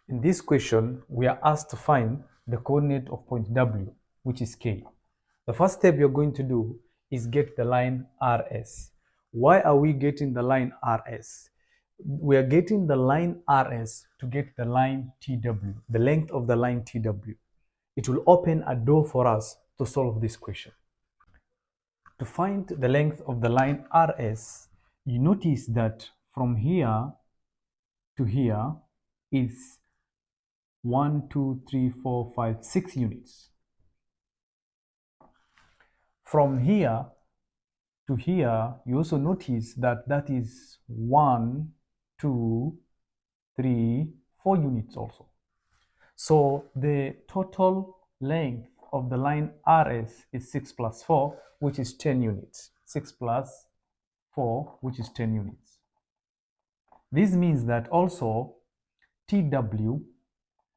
In this question, we are asked to find the coordinate of point W, which is K. The first step you're going to do is get the line RS. Why are we getting the line RS? We are getting the line RS to get the line TW, the length of the line TW. It will open a door for us to solve this question. To find the length of the line RS, you notice that from here to here is 1, 2, 3, 4, 5, 6 units. From here to here, you also notice that that is 1, 2, 3, 4 units also. So the total length of the line RS is 6 plus 4, which is 10 units. 6 plus 4, which is 10 units. This means that also TW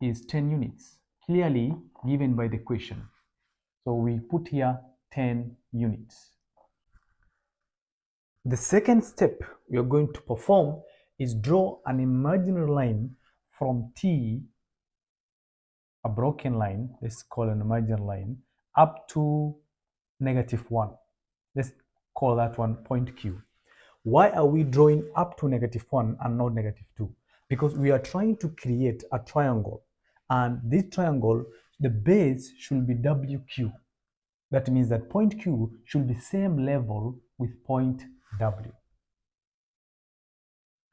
is 10 units, clearly given by the question. So we put here 10 units. The second step we are going to perform is draw an imaginary line from T, a broken line, let's call an imaginary line, up to -1. Let's call that one point Q. Why are we drawing up to -1 and not -2? Because we are trying to create a triangle, and this triangle, the base should be WQ. That means that point Q should be same level with point W.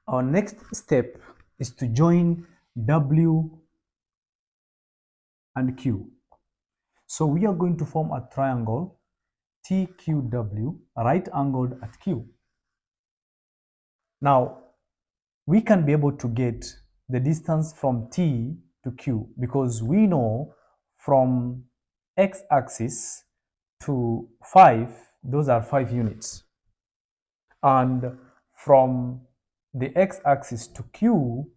Our next step is to join W and Q. So we are going to form a triangle TQW, right angled at Q. Now, we can be able to get the distance from T to Q because we know from x-axis to 5, those are 5 units. And from the x-axis to Q,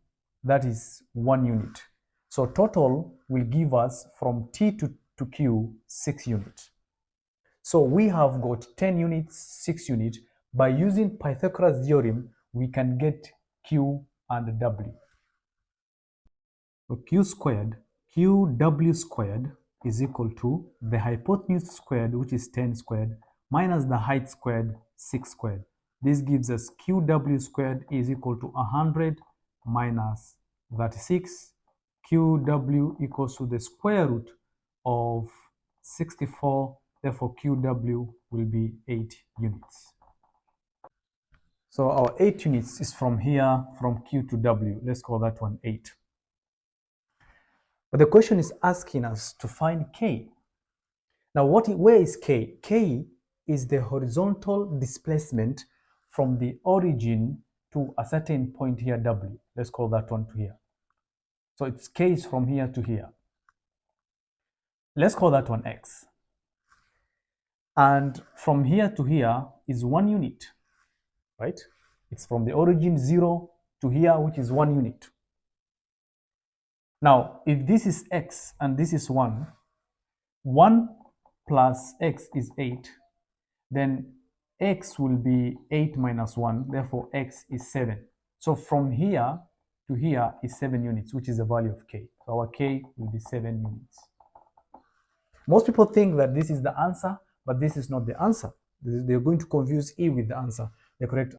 that is 1 unit. So total will give us from T to Q 6 units. So we have got 10 units, 6 units. By using Pythagoras theorem, we can get Q and W. So Q squared, QW squared is equal to the hypotenuse squared, which is 10 squared, minus the height squared, 6 squared. This gives us QW squared is equal to 100 minus 36. QW equals to the square root of 64. Therefore, QW will be 8 units. So our 8 units is from here, from Q to W. Let's call that one 8. But the question is asking us to find K. Now, where is K? K is the horizontal displacement from the origin to a certain point here, W. Let's call that one to here. So it's K is from here to here. Let's call that one X. And from here to here is 1 unit, right? It's from the origin 0 to here, which is 1 unit. Now, if this is X and this is 1, 1 plus X is 8, then X will be 8 minus 1, therefore X is 7. So from here to here is 7 units, which is the value of K. So our K will be 7 units. Most people think that this is the answer, but this is not the answer. They're going to confuse E with the answer. The correct